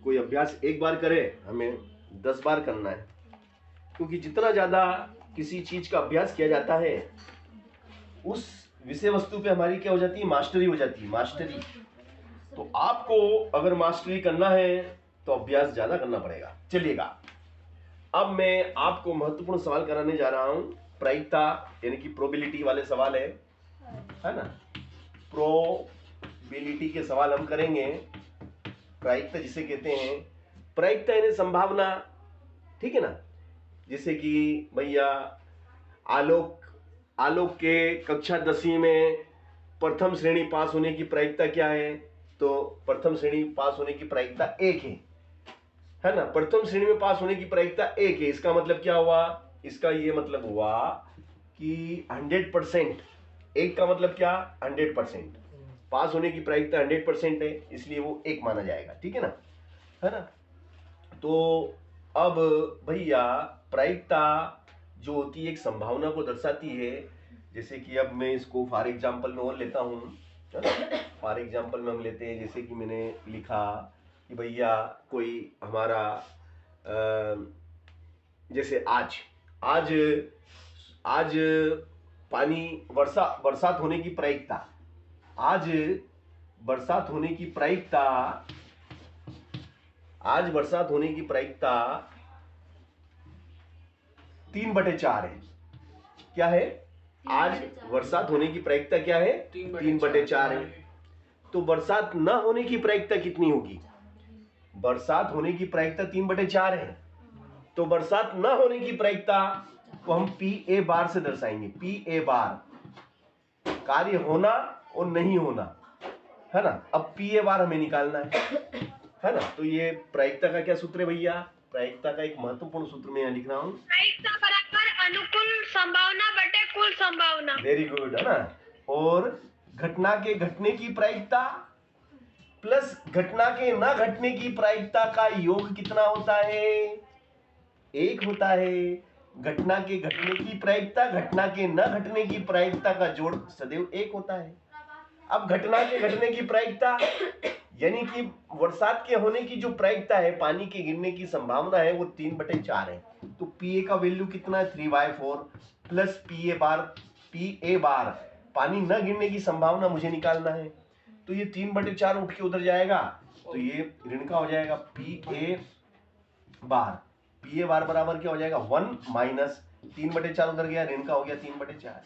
कोई अभ्यास एक बार करे, हमें 10 बार करना है, क्योंकि जितना ज्यादा किसी चीज का अभ्यास किया जाता है उस विषय वस्तु पे हमारी क्या हो जाती है, मास्टरी हो जाती है, मास्टरी। तो आपको अगर मास्टरी करना है तो अभ्यास ज्यादा करना पड़ेगा। चलिएगा, अब मैं आपको महत्वपूर्ण सवाल कराने जा रहा हूं, प्रायिकता यानी कि प्रोबेबिलिटी वाले सवाल है ना। प्रोबेबिलिटी के सवाल हम करेंगे। प्रायिकता जिसे कहते हैं, प्रायिकता यानी संभावना, ठीक है ना। जैसे कि भैया आलोक के कक्षा 10वीं में प्रथम श्रेणी पास होने की प्रायिकता क्या है, तो प्रथम श्रेणी पास होने की प्रायिकता 1 है ना। प्रथम श्रेणी में पास होने की प्रायिकता 1 है। इसका मतलब क्या हुआ, इसका ये मतलब हुआ कि 100%, 1 का मतलब क्या, 100%। पास होने की प्रायिकता 100% है, इसलिए वो 1 माना जाएगा, ठीक है ना। तो अब भैया प्रायिकता जो होती है एक संभावना को दर्शाती है। जैसे कि अब मैं इसको फॉर एग्जाम्पल में और लेता हूं, फॉर एग्जाम्पल में हम लेते हैं, जैसे कि मैंने लिखा कि भैया कोई हमारा जैसे आज पानी बरसात होने की प्रायिकता, आज बरसात होने की प्रायिकता 3/4 है। क्या है, आज बरसात होने की प्रायिकता क्या है, 3/4 है। तो बरसात न होने की प्रायिकता कितनी होगी, बरसात होने की प्रायिकता 3/4 है, तो बरसात न होने की प्रायिकता को हम PA बार से दर्शाएंगे। PA बार, कार्य होना और नहीं होना, है ना। अब PA बार हमें निकालना है ना। तो ये प्रायिकता का क्या सूत्र है भैया, प्रायिकता का एक महत्वपूर्ण सूत्र मैं यहाँ लिख रहा हूँ, प्रायिकता बराबर अनुकूल संभावना बटे कुल संभावना। वेरी गुड, है ना। और घटना के घटने की प्रायिकता प्लस घटना के न घटने की प्रायिकता का योग कितना होता है, 1 होता है। घटना के घटने की प्रायिकता घटना के न घटने की प्रायिकता का जोड़ सदैव 1 होता है। अब घटना के घटने की प्रायिकता यानी कि बरसात के होने की जो प्रायिकता है, पानी के गिरने की संभावना है, वो 3/4 है। तो PA का वैल्यू कितना है, 3/4 प्लस PA बार पानी न गिरने की संभावना मुझे निकालना है। तो ये 3/4 उठ के उधर जाएगा, तो ये ऋण का हो जाएगा। PA बार बराबर क्या हो जाएगा, 1 माइनस 3/4 उधर गया, ऋण का हो गया 3/4,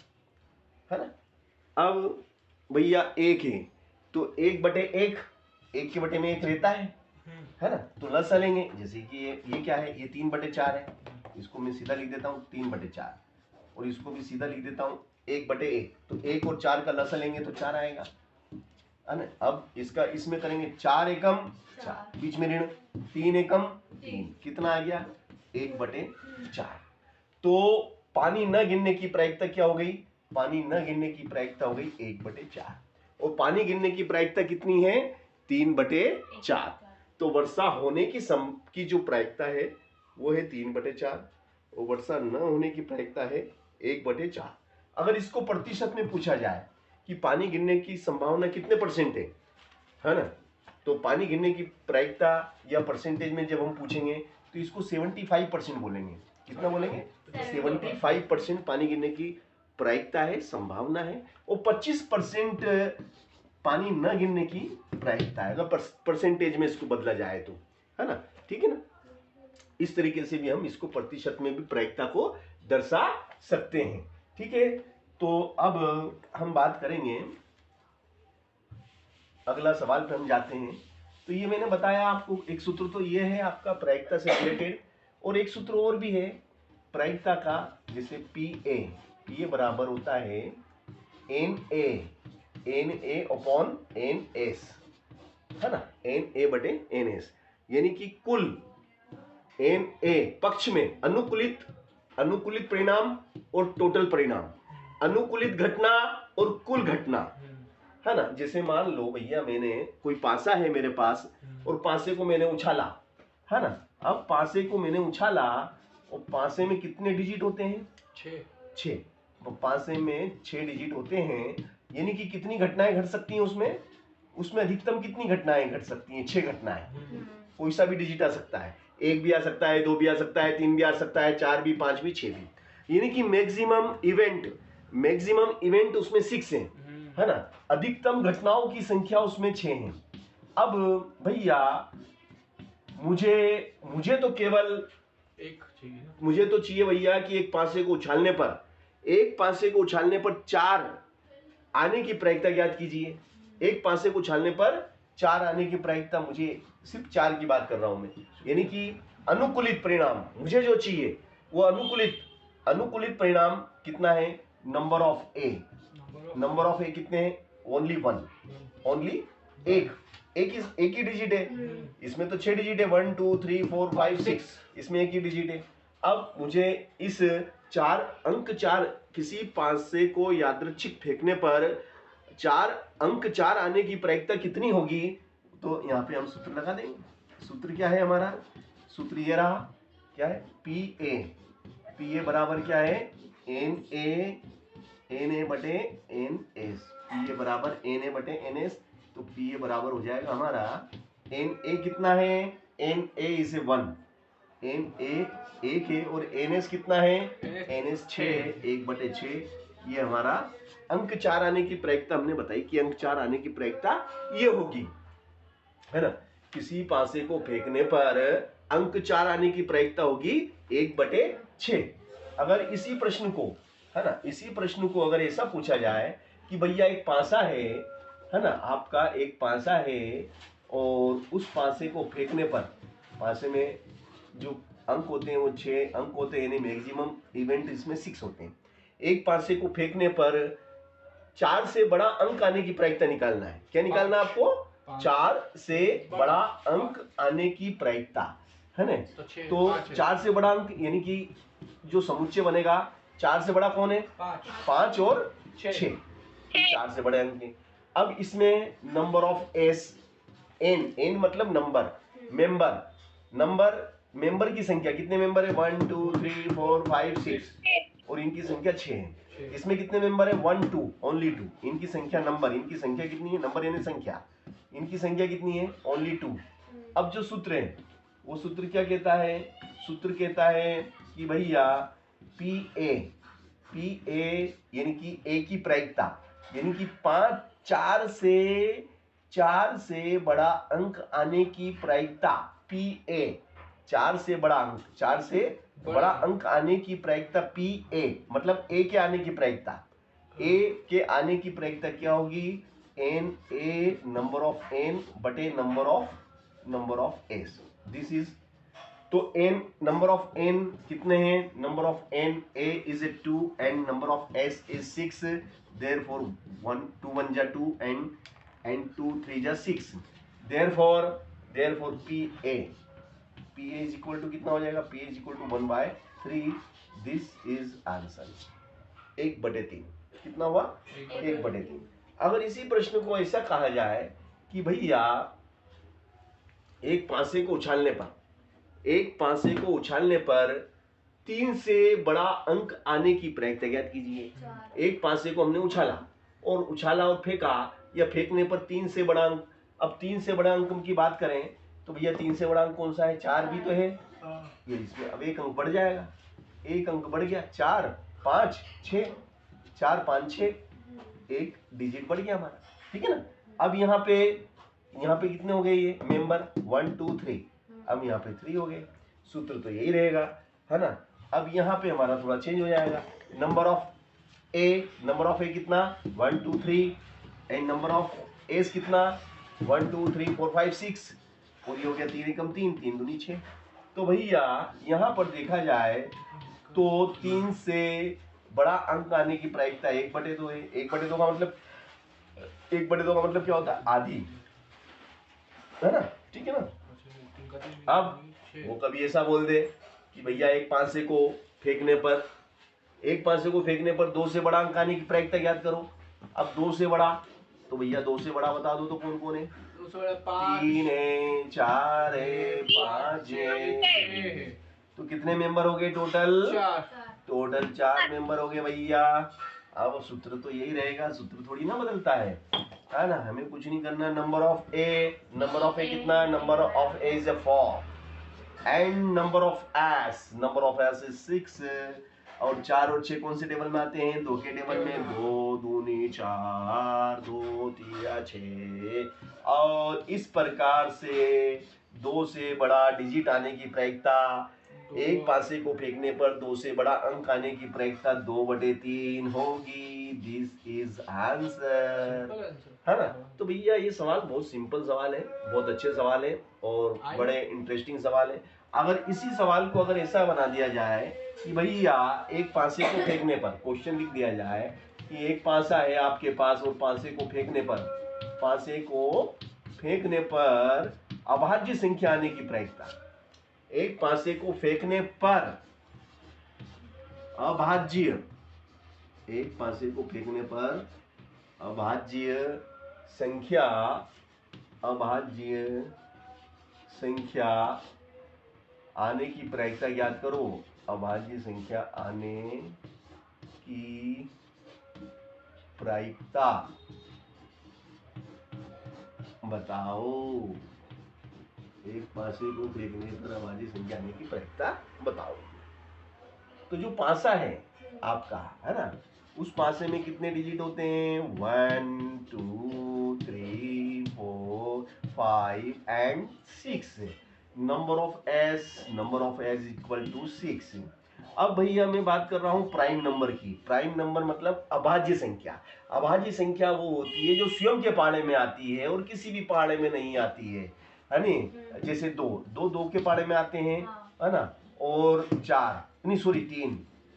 है ना। अब भैया 1 है, तो 1/1, 1 के बटे में 1 रहता है ना। तो लसा लेंगे, जैसे कि ये क्या है, ये 3/4 है, इसको मैं सीधा लिख देता हूँ 3/4, और इसको भी सीधा लिख देता हूँ 1/1। तो 1 और 4 का लसा लेंगे तो 4 आएगा, है ना। अब इसका इसमें करेंगे 4 एकम 4, बीच में ऋण, 3 एकम 3, कितना आ गया, 1/4। तो पानी न गिरने की प्रायिकता क्या हो गई, पानी न गिरने की प्रायिकता हो गई 1/4, और पानी गिरने की प्रायिकता कितनी है, 3/4। तो वर्षा होने की जो प्रायिकता है वो है 3/4, और वर्षा न होने की प्रायिकता है 1/4। अगर इसको प्रतिशत में पूछा जाए कि पानी गिरने की संभावना कितने % है ना, तो पानी गिरने की प्रायिकता या परसेंटेज में जब हम पूछेंगे तो इसको 75% बोलेंगे। कितना बोलेंगे, 75% पानी गिरने की प्रायिकता है, संभावना है, और 25% पानी न गिरने की प्रायिकता है, अगर परसेंटेज में इसको बदला जाए तो, है ना, ठीक है ना। इस तरीके से भी हम इसको प्रतिशत में भी प्रायिकता को दर्शा सकते हैं, ठीक है। तो अब हम बात करेंगे, अगला सवाल पे हम जाते हैं। तो ये मैंने बताया आपको, एक सूत्र तो ये है आपका प्रायिकता से रिलेटेड, और एक सूत्र और भी है प्रायिकता का, जैसे PA बराबर होता है NA अपॉन NS, है ना, NA/NS, यानी कि कुल NA पक्ष में अनुकूलित परिणाम और टोटल परिणाम, अनुकूलित घटना और कुल घटना, है ना। जैसे मान लो भैया मैंने कोई पासा है मेरे पास, और पासे को मैंने उछाला, है ना। अब पासे को मैंने उछाला, और पासे में कितने डिजिट होते हैं, 6। पासे में 6 डिजिट होते हैं, यानी कि कितनी घटनाएं घट सकती हैं उसमें अधिकतम कितनी घटनाएं घट सकती हैं, 6 घटनाएं। कोई सा भी डिजिट आ सकता है, 1 भी आ सकता है, 2 भी आ सकता है, 3 भी आ सकता है, 4 भी, 5 भी, 6 भी। यानी कि मैक्सिमम इवेंट उसमें 6 है ना, अधिकतम घटनाओं की संख्या उसमें 6 है। अब भैया मुझे तो केवल एक चाहिए, मुझे तो चाहिए भैया कि एक पासे को उछालने पर 4 आने की प्रायिकता ज्ञात कीजिए। एक पासे को उछालने पर 4 आने की प्रायिकता, मुझे सिर्फ 4 की बात कर रहा हूं मैं। यानी कि अनुकूलित परिणाम मुझे जो चाहिए वो अनुकूलित परिणाम कितना है, नंबर ऑफ ए कितने हैं, ओनली 1, ओनली एक ही डिजिट है। इसमें तो 6 डिजिट है, 1 2 3 4 5 6, इसमें एक ही डिजिट है। अब मुझे इस 4 किसी पासे को यादृच्छिक फेंकने पर 4 आने की प्रायिकता कितनी होगी, तो यहाँ पे हम सूत्र लगा देंगे। सूत्र क्या है हमारा, सूत्र ये रहा, क्या है, पी ए बराबर क्या है, एन ए बटे एन एस, पी ए बराबर एन ए बटे एन एस। तो पी ए बराबर हो जाएगा हमारा, एन ए कितना है, N A is 1, N A 1 है, और एन एस कितना है, एन एस 6, 1/6। ये हमारा अंक 4 आने की प्रायिकता हमने बताई कि अंक 4 आने की प्रायिकता ये होगी, है ना। किसी पासे को फेंकने पर अंक 4 आने की प्रायिकता होगी 1/6। अगर इसी प्रश्न को, है ना, इसी प्रश्न को अगर ऐसा पूछा जाए कि भैया एक पासा है ना, आपका एक पासा है और उस पासे को फेंकने पर, पासे में जो अंक होते हैं वो 6 अंक होते हैं, यानी मैक्सिमम इवेंट इसमें 6 होते हैं। एक पासे को फेंकने पर 4 से बड़ा अंक आने की प्रायिकता निकालना है। क्या निकालना है आपको, 4 से बड़ा अंक आने की प्रायिकता, है ना। तो 4 से बड़ा अंक, यानी कि जो समुच्चय बनेगा 4 से बड़ा कौन है, 5 और 6, 4 से बड़े अंक हैं। अब इसमें नंबर ऑफ एस, एन मतलब मेंबर की संख्या, कितने मेंबर है, 1 2 3 4 5 6, और इनकी संख्या 6 है। इसमें कितने मेंबर है, 1 2, ओनली 2। इनकी संख्या इनकी संख्या कितनी है, नंबर यानी संख्या, इनकी संख्या कितनी है, ओनली 2। अब जो सूत्र है वो सूत्र क्या कहता है, सूत्र कहता है कि भैया पी ए यानी कि ए की प्रायिकता, यानी कि 4 से बड़ा अंक आने की प्रायिकता, पी ए 4 से बड़ा अंक आने की प्रायिकता, पी ए मतलब ए के आने की प्रायिकता, ए के आने की प्रायिकता क्या होगी, n a number of n बटे number of s, this is. तो एन, नंबर ऑफ एन कितने हैं, number of n A is 2 and number of s is 6, therefore 1 2 1 जा 2 एंड 2 3 जा 6, therefore P A is equal to कितना हो जाएगा, P is equal to 1/3, this is answer, 1/3। कितना हुआ, 1/3। अगर इसी प्रश्न को ऐसा कहा जाए कि भैया एक पासे को उछालने पर 3 से बड़ा अंक आने की प्रायिकता ज्ञात कीजिए। एक पासे को हमने उछाला और फेंका, या फेंकने पर 3 से बड़ा अंक। अब 3 से बड़ा अंक की बात करें तो भैया 3 से बड़ा अंक कौन सा है, 4 भी तो है, ये इसमें अब एक अंक बढ़ जाएगा, एक अंक बढ़ गया, 4 5 6, 4 5 6, एक डिजिट बढ़ गया हमारा, ठीक है ना। अब यहाँ पे कितने हो गए ये मेंबर, 1 2 3, अब यहाँ पे 3 हो गए। सूत्र तो यही रहेगा, है ना। अब यहाँ पे हमारा थोड़ा चेंज हो जाएगा, नंबर ऑफ ए कितना, 1 2 3, एंड नंबर ऑफ एस कितना, 1 2 3 4 5 6, पूरी हो गया, 3 एकम 3 3 दूनी 6। तो भैया यहाँ पर देखा जाए तो 3 से बड़ा अंक आने की प्रायिकता 1/2 है। 1/2 का मतलब, 1/2 का मतलब क्या होता है, आधी, है ना, ठीक है ना। अब वो कभी ऐसा बोल दे कि भैया एक पासे को फेंकने पर 2 से बड़ा अंक आने की प्रायिकता ज्ञात करो। अब 2 से बड़ा, तो भैया 2 से बड़ा बता दो तो कौन कौन है, 3 है, 4 है, 5 है, तो कितने मेंबर हो गए टोटल 4 मेंबर हो गए भैया। अब सूत्र तो यही रहेगा, सूत्र थोड़ी ना बदलता है। है ना, हमें कुछ नहीं करना। नंबर ऑफ ए कितना है, number of A is 4 and number of s is 6। और 4 और 6 कौन से टेबल में आते हैं, 2 के टेबल में, 2 दूनी 4, 2 तिया 6। और इस प्रकार से 2 से बड़ा डिजिट आने की प्रायिकता, एक पासे को फेंकने पर 2 से बड़ा अंक आने की प्रायिकता 2/3 होगी। दिस इज आंसर, है ना। तो भैया ये सवाल बहुत सिंपल सवाल है, बहुत अच्छे सवाल है और बड़े इंटरेस्टिंग सवाल है। अगर इसी सवाल को अगर ऐसा बना दिया जाए कि भैया एक पासे को फेंकने पर, क्वेश्चन लिख दिया जाए कि एक पासा है आपके पास और पासे को फेंकने पर अभाज्य संख्या आने की प्रायिकता, एक पासे को फेंकने पर अभाज्य, एक पासे को फेंकने पर अभाज्य संख्या आने की प्रायिकता ज्ञात करो। अभाज्य संख्या आने की प्रायिकता बताओ। एक पासे को फेंकने पर अभाज्य संख्या आने की प्रायिकता बताओ। तो जो पासा है आपका, है ना, उस पासे में कितने डिजिट होते हैं, 1 2 3 4 5 and 6। Number of S equal to 6। अब भैया मैं बात कर रहा हूं प्राइम नंबर की। प्राइम नंबर मतलब अभाज्य संख्या। अभाज्य संख्या वो होती है जो स्वयं के पाड़े में आती है और किसी भी पाड़े में नहीं आती है नी। जैसे दो के पाड़े में आते हैं, है ना, और 4 नहीं सॉरी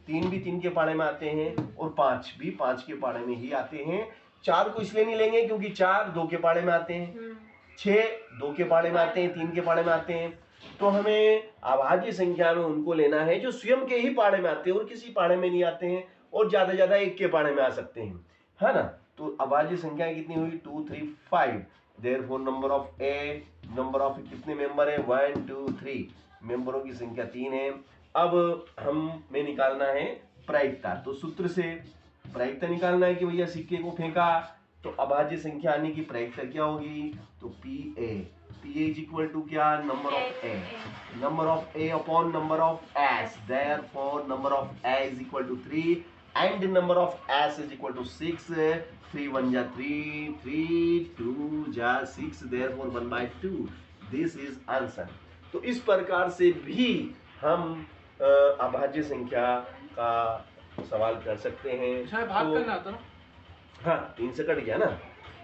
3 भी 3 के पाड़े में आते हैं और 5 भी 5 के पाड़े में ही आते हैं। 4 को इसलिए नहीं लेंगे क्योंकि 4 2 के पाड़े में आते हैं, 6 2 के पाड़े में आते हैं, 3 के पाड़े में आते हैं। तो हमें अभाज्य संख्या में उनको लेना है जो स्वयं के ही पाड़े में आते हैं और किसी पाड़े में नहीं आते हैं और ज्यादा 1 के पाड़े में आ सकते हैं, है ना। तो अभाज्य संख्या कितनी हुई, 2 3 5। देयरफॉर नंबर ऑफ कितने मेंबर है, 1 2 3, मेंबरों की संख्या 3 है। अब हमें निकालना है प्रायिकता। तो सूत्र से प्रायिकता निकालना है कि भैया सिक्के को फेंका तो अभाज्य संख्या आने की प्रायिकता क्या होगी, तो P A is equal to क्या, number of a upon number of s. Therefore number of A is equal to 3 and number of s is equal to 6। 3 1 जा 3, 3 2 जा 6, देयरफॉर 1/2। This is answer. तो इस प्रकार से भी हम अभाज्य संख्या का सवाल कर सकते हैं। भाग करना था ना? हाँ, 3 से कट गया ना।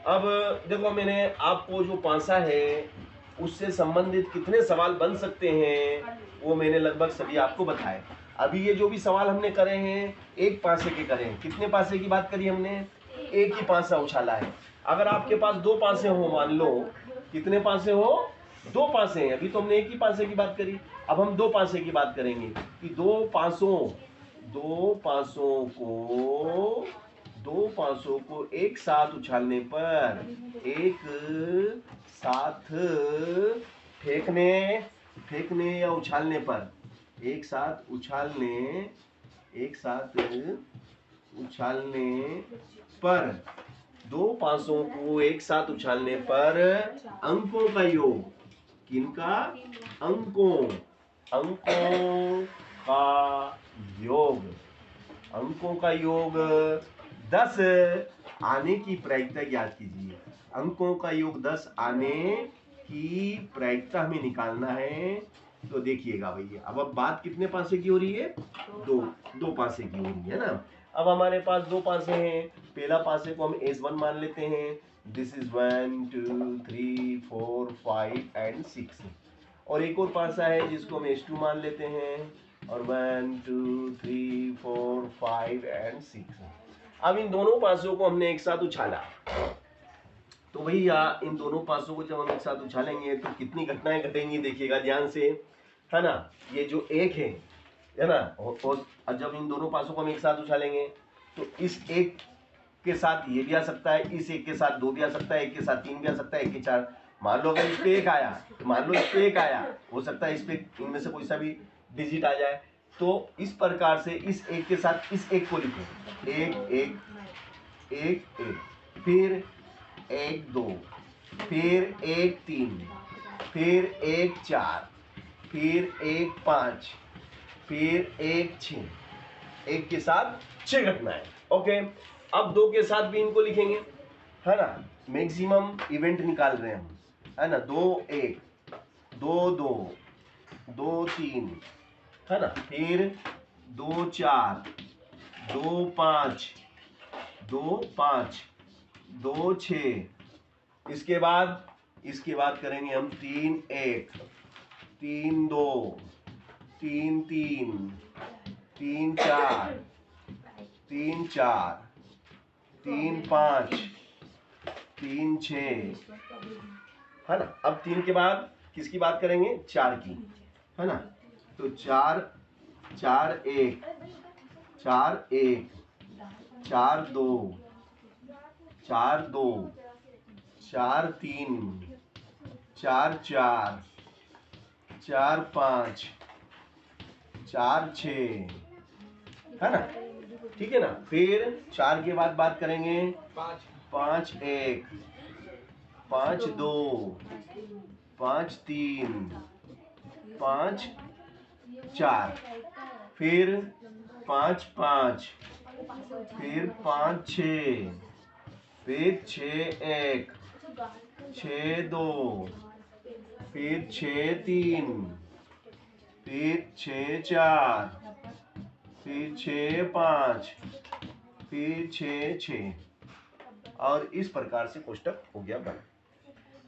अब देखो मैंने आपको जो पासा है उससे संबंधित कितने सवाल बन सकते हैं वो मैंने लगभग सभी आपको बताए। अभी ये जो भी सवाल हमने करे हैं एक पासे के करे हैं। कितने पासे की बात करी हमने, एक ही पासा उछाला है। अगर आपके पास 2 पासे हो, मान लो कितने पासे हो, 2 पासे हैं। अभी तो हमने एक ही पासे की बात करी, अब हम 2 पासे की बात करेंगे कि दो पासों को एक साथ उछालने पर, एक साथ फेंकने या उछालने पर, एक साथ उछालने पर, 2 पासों को एक साथ उछालने पर अंकों का योग, किनका, अंकों का योग 10 आने की प्रायिकता ज्ञात कीजिए। अंकों का योग 10 आने की प्रायिकता हमें निकालना है। तो देखिएगा भैया, अब बात कितने पासे की हो रही है, दो पासे की हो रही है ना। अब हमारे पास 2 पासे हैं। पहला पासे को हम S1 मान लेते हैं। This is 1 2 3 4 5 and 6। और एक और पासा है जिसको हम S2 मान लेते हैं और 1 2 3 4 5 एंड 6। अब इन दोनों पासों को हमने एक साथ उछाला, तो भैया इन दोनों पासों को जब हम एक साथ उछालेंगे तो कितनी घटनाएं घटेंगी, देखिएगा ध्यान से, है ना। ये जो एक है ना, और जब इन दोनों पासों को हम एक साथ उछालेंगे तो इस एक के साथ ये भी आ सकता है, इस एक के साथ 2 भी आ सकता है, एक के साथ 3 भी आ सकता है, एक के 4। मान लो अगर इस पे 1 आया तो मान लो इस पे 1 आया, हो सकता है इस पे इनमें से कोई सा भी डिजिट आ जाए। तो इस प्रकार से इस एक के साथ इस एक को लिखो, एक एक एक एक, फिर 1 2, फिर 1 3, फिर 1 4, फिर 1 5, फिर 1 6, एक के साथ 6 घटनाएं। ओके, अब 2 के साथ भी इनको लिखेंगे, है ना। मैक्सिमम इवेंट निकाल रहे हैं हम, है ना। 2 1, 2 2, 2 3, है ना। फिर 2 4, 2 5, 2 5, 2 6। इसके बाद करेंगे हम 3 1, 3 2, 3 3, 3 4, 3 4, 3 5, 3 6, है ना। अब 3 के बाद किसकी बात करेंगे? 4 की, है ना। तो 4 4 1, 4 1, 4 2, 4 2, 4 3, 4 4, 4 5, 4 6, है ना। ठीक है ना। फिर 4 के बाद बात करेंगे 5 1, 5 2, 5 3, 5 4, फिर 5 5, फिर 5 6, फिर 6 1, 6 2, फिर 6 3, फिर 6 4, फिर 6 5, फिर 6 6, और इस प्रकार से कोष्टक हो गया बना।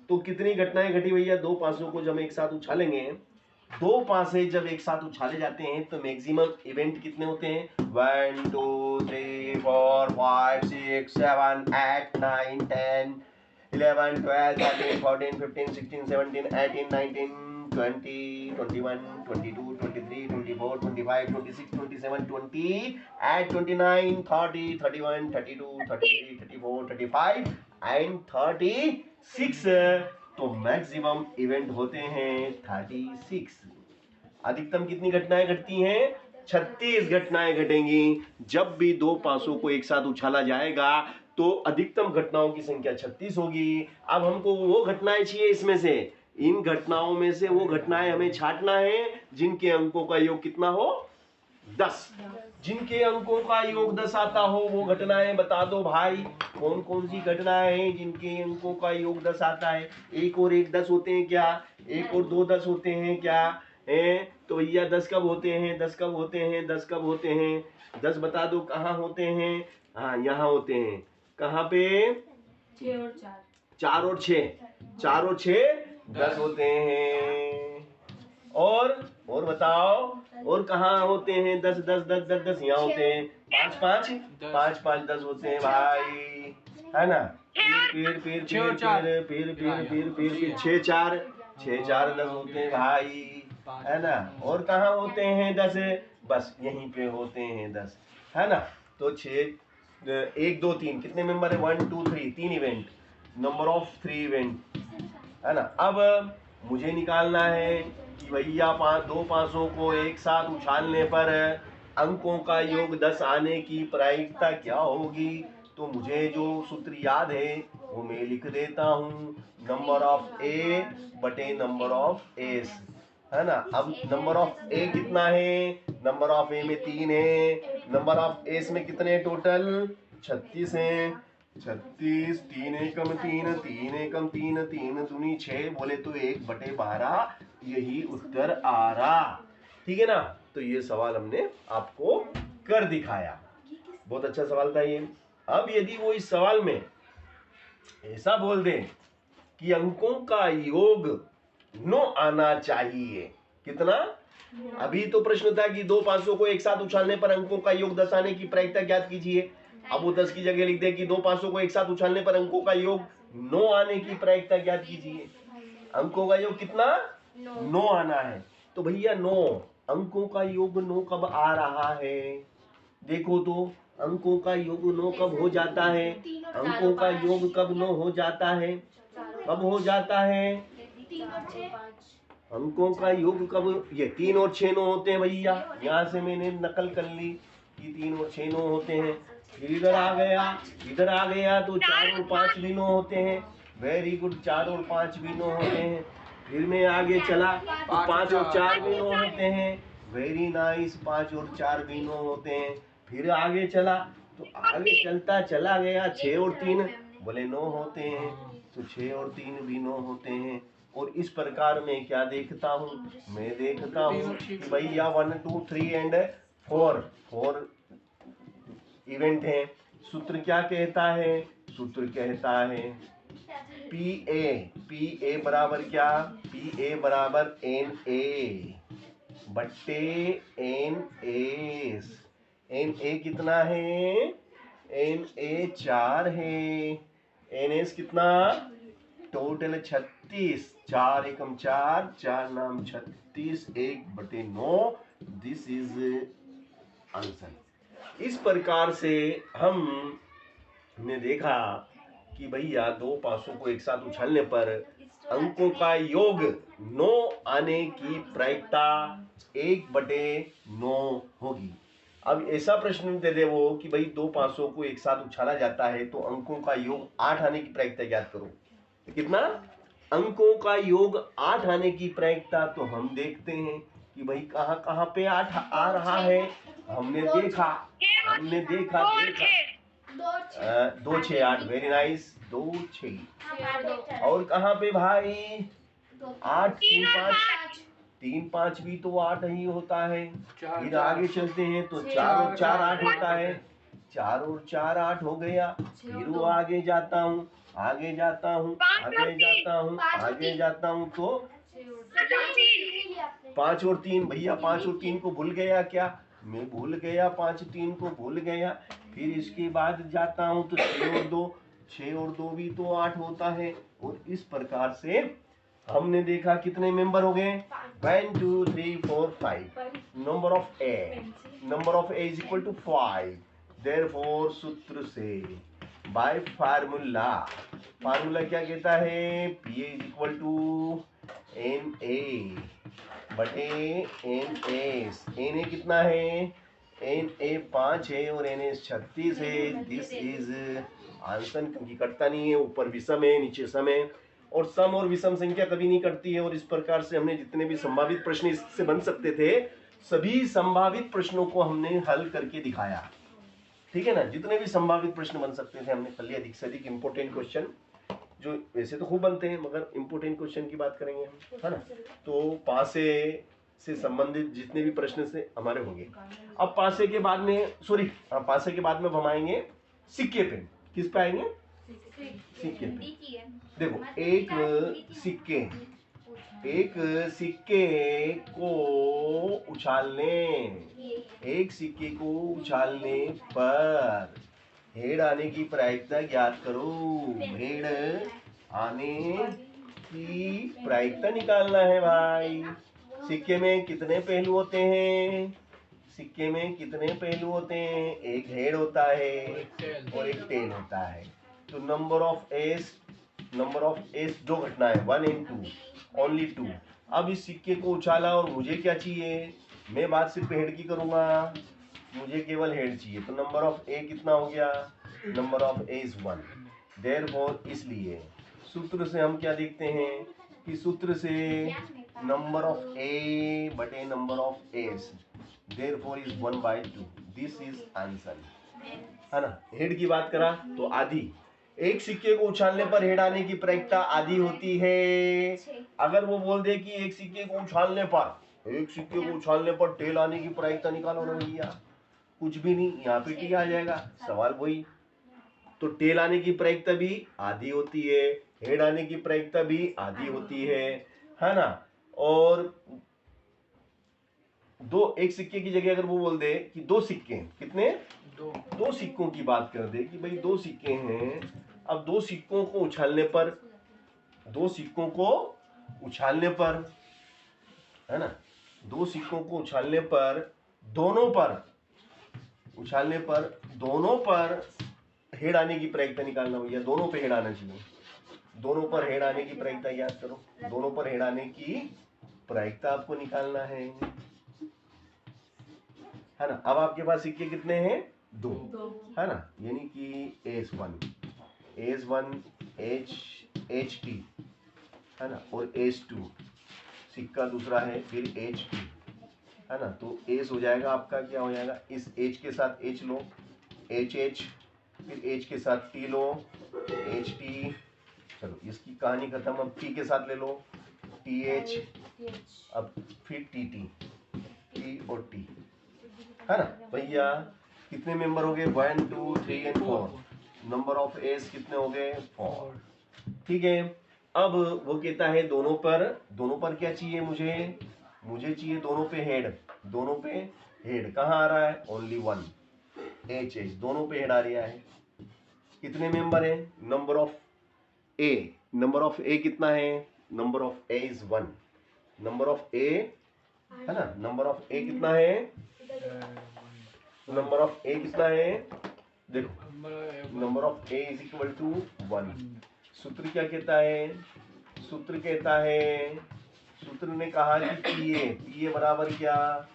तो कितनी घटनाएं घटी भैया? 2 पासों को जब एक साथ उछालेंगे, 2 पासे जब एक साथ उछाले जाते हैं तो मैक्सिमम इवेंट कितने होते हैं? 1 2 3 4 5 6 7 8 9 10 11 12 13 14 15 16 17 18 19 20 21 22 23 24 25 26 27 28 29 30 31 32 33 34 35 एंड 36। तो मैक्सिमम इवेंट होते हैं 36। अधिकतम कितनी घटनाएं घटती हैं? 36 घटनाएं घटेंगी। जब भी 2 पासों को एक साथ उछाला जाएगा तो अधिकतम घटनाओं की संख्या 36 होगी। अब हमको वो घटनाएं चाहिए इसमें से, इन घटनाओं में से वो घटनाएं हमें छांटना है जिनके अंकों का योग कितना हो? 10। जिनके अंकों का योग 10 आता हो वो घटनाएं बता दो भाई। कौन कौन सी घटनाएं हैं जिनके अंकों का योग 10 आता है? 1 और 1 10 होते हैं क्या? 1 और 2 10 होते हैं क्या? तो भैया 10 कब होते हैं? 10 कब होते हैं? 10 कब होते हैं? 10 बता दो कहाँ होते हैं? हाँ, यहाँ होते हैं। कहाँ पे? 6 और 4, 4 और 6, 4 और 6 10 होते हैं। और बताओ, और कहाँ होते हैं? 10 10 10 10 10 यहाँ होते हैं। 5 5 5 5 10 होते हैं भाई, है ना। फिर 6 4 6 4 10 होते हैं भाई, है ना। और कहाँ होते हैं 10? बस यहीं पे होते हैं 10, है ना। तो 6 1 2 3 कितने मेंबर है? 1 2 3, 3 इवेंट, नंबर ऑफ 3 इवेंट, है ना। अब मुझे निकालना है कि भैया 2 पासों को एक साथ उछालने पर अंकों का योग 10 आने की प्रायिकता क्या होगी। तो मुझे जो सूत्र याद है वो मैं लिख देता हूँ, नंबर ऑफ ए बटे नंबर ऑफ एस, है ना। अब नंबर ऑफ ए कितना है? नंबर ऑफ ए में 3 है। नंबर ऑफ एस में कितने टोटल? 36 हैं। 36, 3 एकम 3, 3 एकम 3, 3 दूनी 6, बोले तो 1 बटे 12, यही उत्तर आ रहा। ठीक है ना। तो ये सवाल हमने आपको कर दिखाया, बहुत अच्छा सवाल था ये। अब यदि वो इस सवाल में ऐसा बोल दे कि अंकों का योग 9 आना चाहिए, कितना? अभी तो प्रश्न था कि 2 पासों को एक साथ उछालने पर अंकों का योग 10 आने की प्रायिकता ज्ञात कीजिए। अब वो 10 की जगह लिख दे कि 2 पासों को एक साथ उछालने पर अंकों का योग 9 आने की प्रायिकता ज्ञात कीजिए। अंकों का योग कितना? 9 आना है। तो भैया 9 अंकों का योग 9 कब आ रहा है? देखो तो अंकों का योग 9 कब हो जाता है? अंकों का योग कब 9 हो जाता है? कब हो जाता है? 3 और 6, अंकों का योग कब? ये 3 और 6 9 होते हैं भैया। यहाँ से मैंने नकल कर ली कि 3 और 6 9 होते हैं। फिर इधर आ गया तो 4 और 5 भी 9 होते हैं। वेरी गुड, 4 और 5 भी 9 होते हैं। फिर मैं आगे चला तो 5 और 4 भी 9 होते हैं। वेरी नाइस, 5 और 4 भी 9 होते हैं। फिर आगे चला तो आगे चलता चला गया, 6 और 3 बोले 9 होते हैं, तो 6 और 3 भी 9 होते हैं। और इस प्रकार मैं क्या देखता हूँ, मैं देखता हूँ कि भैया 1 2 3 एंड 4 इवेंट है। सूत्र क्या कहता है, सूत्र कहता है पी ए बराबर क्या, पी ए बराबर एन ए बट्टे एन एस। एन ए कितना है, एन ए 4 है, एन एस कितना, टोटल 36, 4 एकम 4, 4 नाम 36, 1/9। This is answer. इस प्रकार से हमने देखा कि भैया दो पासों को एक साथ उछालने पर अंकों का योग 9 आने की प्रायिकता 1/9 होगी। अब ऐसा प्रश्न दे दे वो कि भाई दो पासों को एक साथ उछाला जाता है तो अंकों का योग 8 आने की प्रायिकता ज्ञात करो। तो कितना, अंकों का योग 8 आने की प्रायिकता। तो हम देखते हैं कि भाई कहाँ कहाँ पे 8 आ रहा है। हमने देखा 2 6 8, वेरी नाइस, 2 6। और कहाँ पे भाई 8 3 5, 3 5 भी तो 8 ही होता है। फिर आगे चलते हैं तो 4 और 4 8 होता है, 4 और 4 8 हो गया। फिर वो आगे जाता हूँ तो 5 और 3, भैया 5 और 3 को भूल गया क्या, मैं भूल गया, 5 3 को भूल गया। फिर इसके बाद जाता हूँ तो 6 और 2 भी तो 8 होता है। और इस प्रकार से हमने देखा कितने मेंबर हो गए, 1 2 3 4 5। Number of A is equal to 5। Therefore सूत्र से बाय फार्मूला क्या कहता है, P is equal to N A बटे एन एस। एन ए कितना है, एन ए 5 है और एन एस 36 है। दिस इज आंसर, क्योंकि कटता नहीं है, ऊपर विषम है नीचे सम है, और सम और विषम संख्या कभी नहीं कटती है। और इस प्रकार से हमने जितने भी संभावित प्रश्न इससे बन सकते थे सभी संभावित प्रश्नों को हमने हल करके दिखाया। ठीक है ना, जितने भी संभावित प्रश्न बन सकते थे हमने कर लिया। अधिक से अधिक इंपोर्टेंट क्वेश्चन, जो वैसे तो खूब बनते हैं मगर इंपोर्टेंट क्वेश्चन की बात करेंगे हम, है ना। तो पासे से संबंधित जितने भी प्रश्न से हमारे होंगे। अब पासे के बाद में पासे के बाद में हम आएंगे सिक्के पे। किस पे आएंगे, सिक्के पे। देखो एक सिक्के को उछालने पर हेड आने की प्रायिकता ज्ञात करो। हेड आने की प्रायिकता निकालना है भाई। सिक्के में कितने पहलू होते हैं, एक हेड होता है और एक टेल होता है। तो नंबर ऑफ एस जो घटना है 1 and 2, ओनली 2। अब इस सिक्के को उछाला और मुझे क्या चाहिए, मैं बात सिर्फ हेड की करूंगा, मुझे केवल हेड चाहिए। तो नंबर ऑफ ए कितना हो गया, number of A is 1। Therefore इसलिए सूत्र से हम क्या देखते हैं कि सूत्र से नंबर ऑफ ए बटे number of s, therefore is 1/2। This is answer, है ना। हेड की बात करा तो आधी, एक सिक्के को उछालने पर हेड आने की प्रायिकता आधी होती है। अगर वो बोल दे कि एक सिक्के को उछालने पर टेल आने की प्रायिकता निकालो ना भैया, कुछ भी नहीं, यहाँ पे टी आ जाएगा, सवाल वही। तो टेल आने की प्रायिकता भी आधी होती है, हेड आने की प्रायिकता भी आधी होती है ना। और एक सिक्के की जगह अगर वो बोल दे कि 2 सिक्के, कितने, 2 सिक्कों की बात कर दे कि भाई 2 सिक्के हैं। अब 2 सिक्कों को उछालने पर, है ना, 2 सिक्कों को उछालने पर दोनों पर हेड आने की प्रायिकता निकालना भैया। दोनों पे हेड आना चाहिए, दोनों पर हेड आने की प्रायिकता याद करो। दोनों पर हेड आने की प्रायिकता आपको निकालना है ना। अब आपके पास सिक्के कितने हैं, 2, है ना, यानी कि एस1 एच टी, है ना, और एस2 सिक्का दूसरा है, फिर एच2, है ना। तो एस हो जाएगा आपका, क्या हो जाएगा, इस एच के साथ एच लो, एच, फिर एच के साथ टी लो, एच टी, चलो इसकी कहानी खत्म। अब टी के साथ ले लो, टी एच, अब फिर टी टी, टी और टी, है ना भैया। कितने मेंबर हो गए, 1 2 3 एंड 4। नंबर ऑफ एस कितने हो गए, 4। ठीक है। अब वो कहता है दोनों पर क्या चाहिए, मुझे चाहिए दोनों पे हेड कहाँ आ रहा है, ओनली 1, एच दोनों पे हेड आ रहा है। कितने मेंबर है, नंबर ऑफ ए कितना है, number of A is 1, number of a, है ना, नंबर ऑफ ए कितना है, नंबर ऑफ ए कितना है, देखो number of A is equal to 1। सूत्र क्या कहता है, सूत्र ने कहा कि पीए बराबर क्या,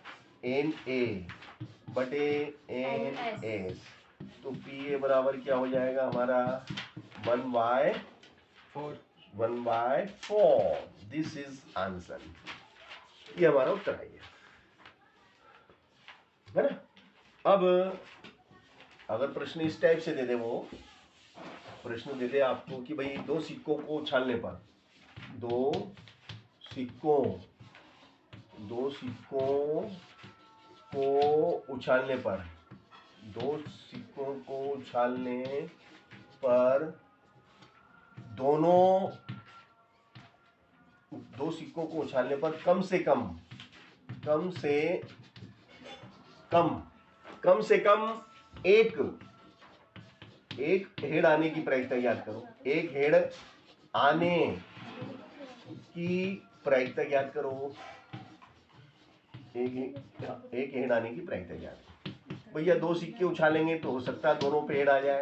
एन ए बटे एन एस। तो पीए बराबर क्या हो जाएगा हमारा, 1/4। दिस इज आंसर, ये हमारा उत्तर है ना। अब अगर प्रश्न इस टाइप से दे दे, वो प्रश्न दे दे आपको कि भाई दो सिक्कों को उछालने पर, दो सिक्कों को उछालने पर, दो सिक्कों को उछालने पर दो सिक्कों को उछालने पर कम से कम एक हेड आने की प्रायिकता याद करो, एक हेड आने की प्रायिकता याद करो, एक हेड आने की प्रायिकता याद। भैया दो सिक्के उछालेंगे तो हो सकता है दोनों पे हेड आ जाए,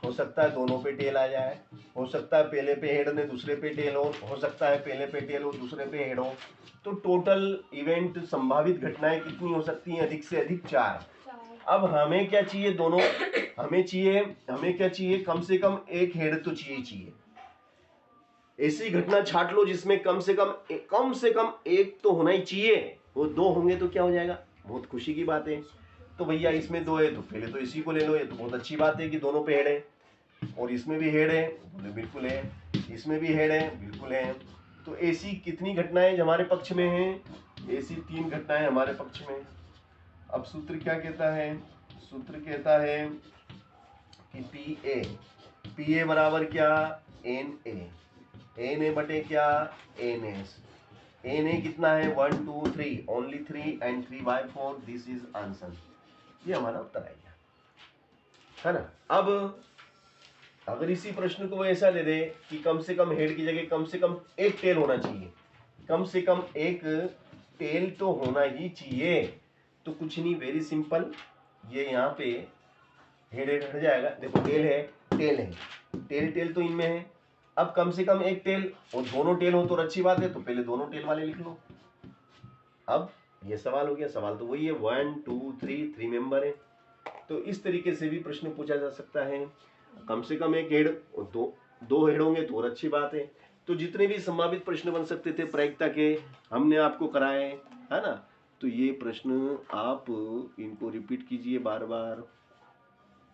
हो सकता है दोनों पे टेल आ जाए, हो सकता है पहले पे हेड ने दूसरे पे टेल हो सकता है पहले पे टेल हो दूसरे पे हेड हो। तो टोटल इवेंट संभावित घटनाएं कितनी हो सकती हैं, अधिक से अधिक 4। अब हमें क्या चाहिए, हमें क्या चाहिए, कम से कम एक हेड तो चाहिए। ऐसी घटना छाट लो जिसमें कम से कम एक तो होना ही चाहिए। वो दो होंगे तो क्या हो जाएगा, बहुत खुशी की बात है। तो भैया इसमें 2 है तो पहले तो इसी को ले लो, ये तो बहुत अच्छी बात है कि दोनों पे हेड है। और इसमें भी हेड है, बोले बिल्कुल है, इसमें भी हेड है, बिल्कुल है। तो ऐसी कितनी घटनाएं हमारे पक्ष में हैं, ऐसी 3 घटनाएं हमारे पक्ष में। अब सूत्र क्या कहता है, सूत्र कहता है कि पीए बराबर क्या, एन ए बटे क्या, एन एस। एन ए कितना है, 1 2 3, only 3 and 3/4। This is answer, ये हमारा उत्तर आएगा, है ना। अब अगर इसी प्रश्न को ऐसा दे दे कि कम से कम हेड की जगह कम से कम एक टेल होना चाहिए, कम से कम एक टेल तो होना ही चाहिए, तो कुछ नहीं, वेरी सिंपल, ये यहाँ पे हेड हट जाएगा। देखो टेल तो इनमें है। अब कम से कम एक टेल, और दोनों टेल हो तो अच्छी बात है, तो पहले दोनों टेल वाले लिख लो। अब ये सवाल हो गया, सवाल तो वही है, 1 2 3 मेंबर है। तो इस तरीके से भी प्रश्न पूछा जा सकता है, कम से कम एक हेड और दो हेड होंगे तो और अच्छी बात है। तो जितने भी संभावित प्रश्न बन सकते थे प्रायिकता के, हमने आपको कराए, है ना। तो ये प्रश्न आप इनको रिपीट कीजिए बार बार।